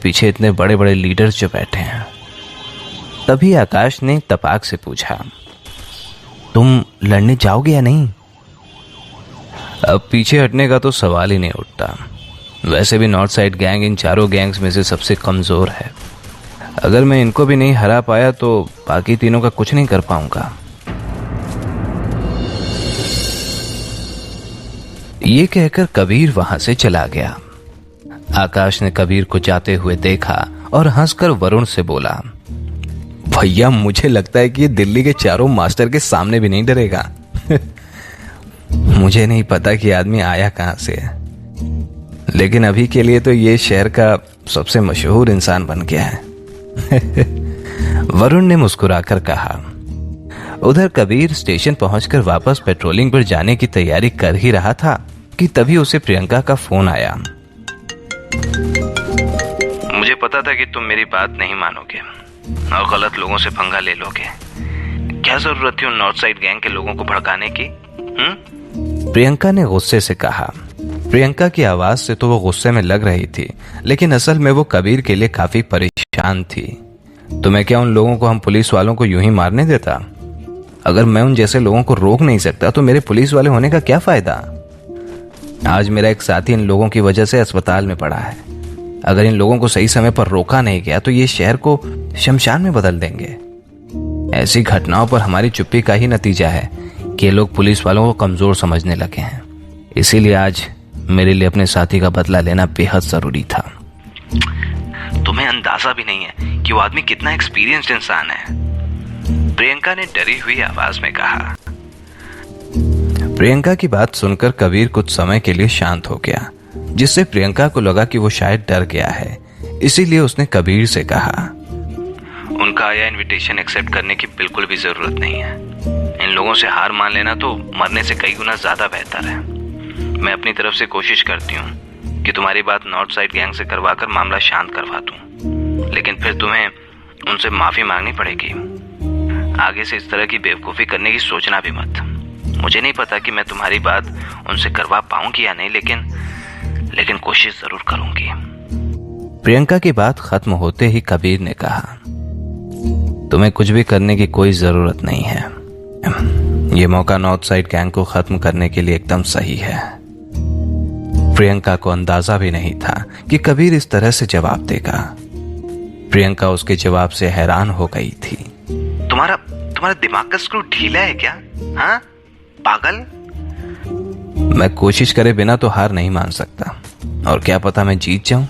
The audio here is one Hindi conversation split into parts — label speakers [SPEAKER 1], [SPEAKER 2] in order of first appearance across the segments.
[SPEAKER 1] पीछे इतने बड़े बड़े लीडर्स जो बैठे हैं। तभी आकाश ने तपाक से पूछा, तुम लड़ने जाओगे या नहीं? अब पीछे हटने का तो सवाल ही नहीं उठता। वैसे भी नॉर्थ साइड गैंग इन चारों गैंग्स में से सबसे कमजोर है। अगर मैं इनको भी नहीं हरा पाया तो बाकी तीनों का कुछ नहीं कर पाऊंगा। ये कहकर कबीर वहां से चला गया। आकाश ने कबीर को जाते हुए देखा और हंसकर वरुण से बोला, भैया मुझे लगता है कि ये दिल्ली के चारों मास्टर के सामने भी नहीं डरेगा। मुझे नहीं पता कि आदमी आया कहां से है, लेकिन अभी के लिए तो ये शहर का सबसे मशहूर इंसान बन गया है। वरुण ने मुस्कुराकर कहा। उधर कबीर स्टेशन पहुंचकर वापस पेट्रोलिंग पर जाने की तैयारी कर ही रहा था कि तभी उसे प्रियंका का फोन आया। मुझे पता था कि तुम मेरी बात नहीं मानोगे और गलत लोगों से पंगा ले लोगे। क्या जरूरत थी उन नॉर्थ साइड गैंग के लोगों को भड़काने की? प्रियंका ने गुस्से से कहा। प्रियंका की आवाज से तो वो गुस्से में लग रही थी, लेकिन असल में वो कबीर के लिए काफी परेशान थी। तो मैं क्या उन लोगों को हम पुलिस वालों को यूं ही मारने देता? अगर मैं उन जैसे लोगों को रोक नहीं सकता तो मेरे पुलिस वाले होने का क्या फायदा? आज मेरा एक साथी इन लोगों की वजह से अस्पताल में पड़ा है। अगर इन लोगों को सही समय पर रोका नहीं गया तो ये शहर को शमशान में बदल देंगे। ऐसी घटनाओं पर हमारी चुप्पी का ही नतीजा है कि ये लोग पुलिस वालों को कमजोर समझने लगे हैं। इसीलिए आज मेरे लिए अपने साथी का बदला लेना बेहद जरूरी था। तुम्हें अंदाजा भी नहीं है कि वो आदमी कितना एक्सपीरियंस्ड इंसान है, प्रियंका ने डरी हुई आवाज में कहा। प्रियंका की बात सुनकर कबीर कुछ समय के लिए शांत हो गया, जिससे प्रियंका को लगा कि वो शायद डर गया है। इसीलिए उसने कबीर से कहा, उनका आया इनविटेशन एक्सेप्ट करने की बिल्कुल भी जरूरत नहीं है। इन लोगों से हार मान लेना तो मरने से कई गुना ज्यादा बेहतर है। मैं अपनी तरफ से कोशिश करती हूँ कि तुम्हारी बात नॉर्थ साइड गैंग से करवाकर मामला शांत करवा दूं, लेकिन फिर तुम्हें उनसे माफी मांगनी पड़ेगी। आगे से इस तरह की बेवकूफी करने की सोचना भी मत। मुझे नहीं पता कि मैं तुम्हारी बात उनसे करवा पाऊंगी या नहीं, लेकिन कोशिश जरूर करूंगी। प्रियंका की बात खत्म होते ही कबीर ने कहा, तुम्हें कुछ भी करने की कोई जरूरत नहीं है। ये मौका नॉर्थ साइड गैंग को खत्म करने के लिए एकदम सही है। प्रियंका को अंदाजा भी नहीं था कि कबीर इस तरह से जवाब देगा। प्रियंका उसके जवाब से हैरान हो गई थी। तुम्हारा दिमाग का स्क्रू ढीला है क्या? हाँ पागल। मैं कोशिश करे बिना तो हार नहीं मान सकता, और क्या पता मैं जीत जाऊं,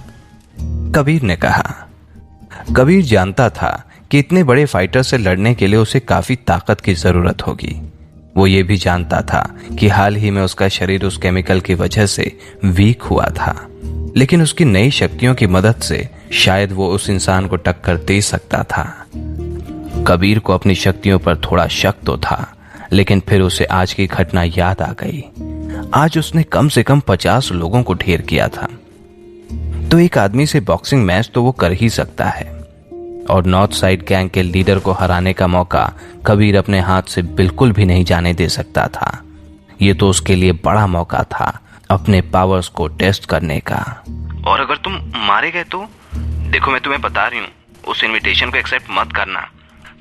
[SPEAKER 1] कबीर ने कहा। कबीर जानता था कि इतने बड़े फाइटर से लड़ने के लिए उसे काफी ताकत की जरूरत होगी। वो ये भी जानता था कि हाल ही में उसका शरीर उस केमिकल की वजह से वीक हुआ था, लेकिन उसकी नई शक्तियों की मदद से शायद वो उस इंसान को टक्कर दे सकता था। कबीर को अपनी शक्तियों पर थोड़ा शक तो था, लेकिन फिर उसे आज की घटना याद आ गई। आज उसने कम से कम 50 लोगों को ढेर किया था, तो एक आदमी से बॉक्सिंग मैच तो वो कर ही सकता है, और नॉर्थ साइड गैंग के लीडर को हराने का मौका कबीर अपने हाथ से बिल्कुल भी नहीं जाने दे सकता था। ये तो उसके लिए बड़ा मौका था अपने पावर्स को टेस्ट करने का। और अगर तुम मारे गए तो देखो, मैं तुम्हें बता रही हूँ, उस इनविटेशन को एक्सेप्ट मत करना।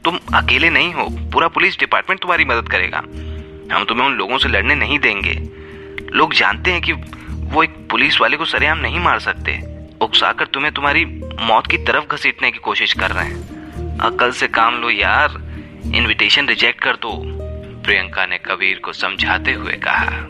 [SPEAKER 1] तुम अकेले नहीं हो, पूरा पुलिस डिपार्टमेंट तुम्हारी मदद करेगा। हम तुम्हें उन लोगों से लड़ने नहीं देंगे। लोग जानते हैं कि वो एक पुलिस वाले को सरेआम नहीं मार सकते। उकसाकर तुम्हें तुम्हारी मौत की तरफ घसीटने की कोशिश कर रहे हैं। अकल से काम लो यार, इनविटेशन रिजेक्ट कर दो, प्रियंका ने कबीर को समझाते हुए कहा।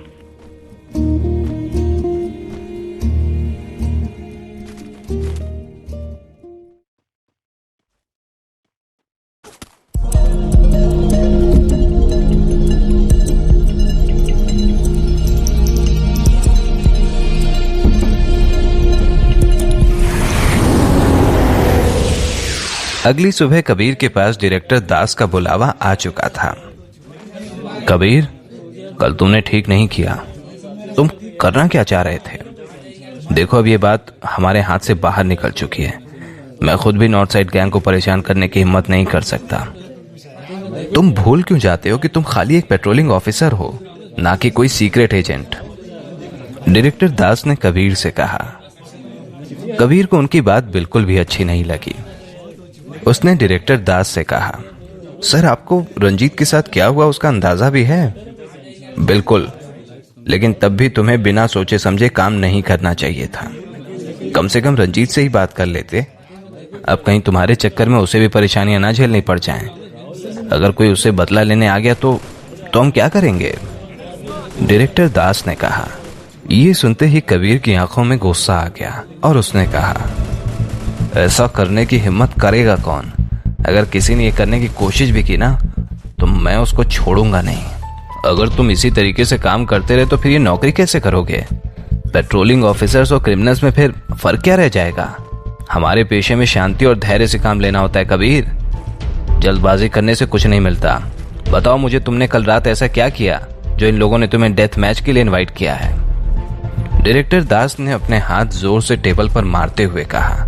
[SPEAKER 1] अगली सुबह कबीर के पास डायरेक्टर दास का बुलावा आ चुका था। कबीर, कल तुमने ठीक नहीं किया। तुम करना क्या चाह रहे थे? देखो, अब ये बात हमारे हाथ से बाहर निकल चुकी है। मैं खुद भी नॉर्थ साइड गैंग को परेशान करने की हिम्मत नहीं कर सकता। तुम भूल क्यों जाते हो कि तुम खाली एक पेट्रोलिंग ऑफिसर हो, ना कि कोई सीक्रेट एजेंट? डायरेक्टर दास ने कबीर से कहा। कबीर को उनकी बात बिल्कुल भी अच्छी नहीं लगी। उसने डायरेक्टर दास से कहा, सर आपको रंजीत के साथ क्या हुआ उसका अंदाजा भी है? बिल्कुल, लेकिन तब भी तुम्हें बिना सोचे समझे काम नहीं करना चाहिए था। कम से कम रंजीत से ही बात कर लेते। अब कहीं तुम्हारे चक्कर में उसे भी परेशानियां ना झेलनी पड़ जाएं। अगर कोई उससे बदला लेने आ गया तो हम क्या करेंगे? डायरेक्टर दास ने कहा। ये सुनते ही कबीर की आंखों में गुस्सा आ गया और उसने कहा, ऐसा करने की हिम्मत करेगा कौन? अगर किसी ने ये करने की कोशिश भी की ना तो मैं उसको छोड़ूंगा नहीं। अगर तुम इसी तरीके से काम करते रहे तो फिर ये नौकरी कैसे करोगे? पेट्रोलिंग ऑफिसर्स और क्रिमिनल्स में फिर फर्क क्या रह जाएगा? हमारे पेशे में शांति और धैर्य से काम लेना होता है कबीर। जल्दबाजी करने से कुछ नहीं मिलता। बताओ मुझे, तुमने कल रात ऐसा क्या किया जो इन लोगों ने तुम्हें डेथ मैच के लिए इनवाइट किया है? डायरेक्टर दास ने अपने हाथ जोर से टेबल पर मारते हुए कहा।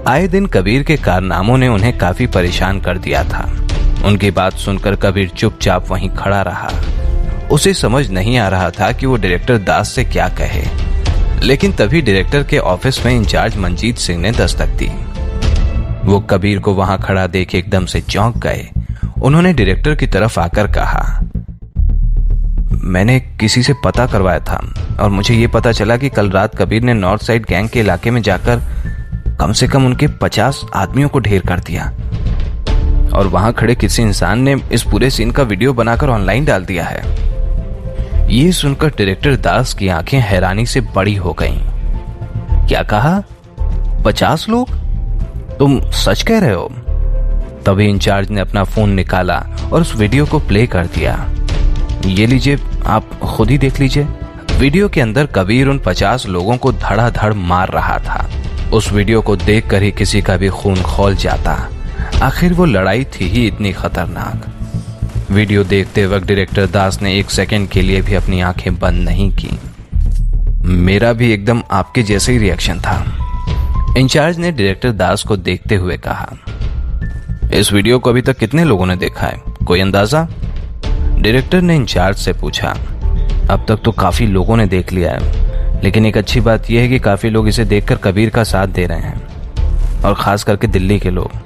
[SPEAKER 1] आए दिन कबीर के कारनामों ने उन्हें काफी परेशान कर दिया था। उनकी बात सुनकर कबीर चुपचाप वहीं खड़ा रहा। उसे समझ नहीं आ रहा था कि वो डायरेक्टर दास से क्या कहे। लेकिन तभी डायरेक्टर के ऑफिस में इंचार्ज मंजीत सिंह ने दस्तक दी। वो कबीर को वहां खड़ा देख एकदम से चौंक गए। उन्होंने डायरेक्टर की तरफ आकर कहा, मैंने किसी से पता करवाया था और मुझे ये पता चला कि कल रात कबीर ने नॉर्थ साइड गैंग के इलाके में जाकर कम से कम उनके 50 आदमियों को ढेर कर दिया और वहां खड़े किसी इंसान ने इस पूरे सीन का वीडियो बनाकर ऑनलाइन डाल दिया है। ये सुनकर डायरेक्टर दास की आंखें हैरानी से बड़ी हो गईं। क्या कहा? 50 लोग? तुम सच कह रहे हो? तभी इंचार्ज ने अपना फोन निकाला और उस वीडियो को प्ले कर दिया। ये लीजिए, आप खुद ही देख लीजिए। वीडियो के अंदर कबीर उन 50 लोगों को धड़ाधड़ मार रहा था। उस वीडियो को देखकर ही किसी का भी खून खौल जाता। आखिर वो लड़ाई थी ही इतनी खतरनाक। वीडियो देखते वक्त डायरेक्टर दास ने 1 सेकंड के लिए भी अपनी आंखें बंद नहीं की। मेरा भी एकदम आपके जैसे ही रिएक्शन था। इंचार्ज ने डायरेक्टर दास को देखते हुए कहा, इस वीडियो को अभी तक कितने लोगों ने देखा है, कोई अंदाजा? डायरेक्टर ने इंचार्ज से पूछा। अब तक तो काफी लोगों ने देख लिया है, लेकिन एक अच्छी बात यह है कि काफी लोग इसे देखकर कबीर का साथ दे रहे हैं, और खास करके दिल्ली के लोग।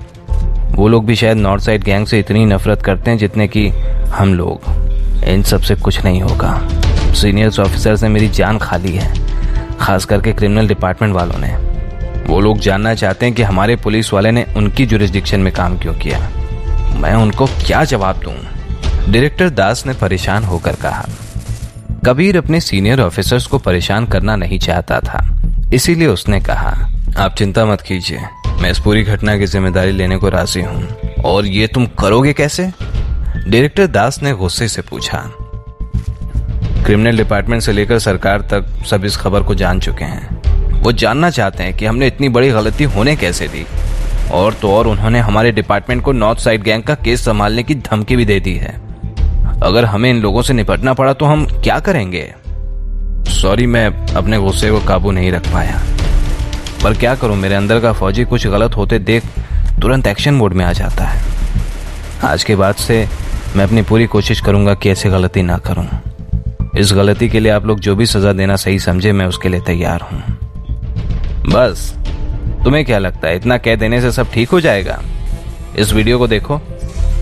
[SPEAKER 1] वो लोग भी शायद नॉर्थ साइड गैंग से इतनी नफरत करते हैं जितने कि हम लोग। इन सब से कुछ नहीं होगा। सीनियर्स ऑफिसर्स ने मेरी जान खा ली है, खास करके क्रिमिनल डिपार्टमेंट वालों ने। वो लोग जानना चाहते हैं कि हमारे पुलिस वाले ने उनकी जुरिस्डिक्शन में काम क्यों किया। मैं उनको क्या जवाब दूं? डायरेक्टर दास ने परेशान होकर कहा। कबीर अपने सीनियर ऑफिसर्स को परेशान करना नहीं चाहता था, इसीलिए उसने कहा, आप चिंता मत कीजिए, मैं इस पूरी घटना की जिम्मेदारी लेने को राजी हूं। और ये तुम करोगे कैसे? डायरेक्टर दास ने गुस्से से पूछा। क्रिमिनल डिपार्टमेंट से लेकर सरकार तक सब इस खबर को जान चुके हैं। वो जानना चाहते हैं कि हमने इतनी बड़ी गलती होने कैसे दी। और तो और उन्होंने हमारे डिपार्टमेंट को नॉर्थ साइड गैंग का केस संभालने की धमकी भी दे दी है। अगर हमें इन लोगों से निपटना पड़ा तो हम क्या करेंगे? सॉरी, मैं अपने गुस्से को काबू नहीं रख पाया, पर क्या करूं, मेरे अंदर का फौजी कुछ गलत होते देख तुरंत एक्शन मोड में आ जाता है। आज के बाद से मैं अपनी पूरी कोशिश करूंगा कि ऐसी गलती ना करूं। इस गलती के लिए आप लोग जो भी सजा देना सही समझे, मैं उसके लिए तैयार हूं। बस, तुम्हें क्या लगता है इतना कह देने से सब ठीक हो जाएगा? इस वीडियो को देखो,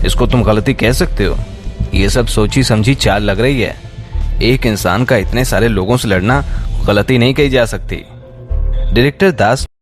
[SPEAKER 1] इसको तुम गलती कह सकते हो? ये सब सोची समझी चाल लग रही है। एक इंसान का इतने सारे लोगों से लड़ना गलती नहीं कही जा सकती। डायरेक्टर दास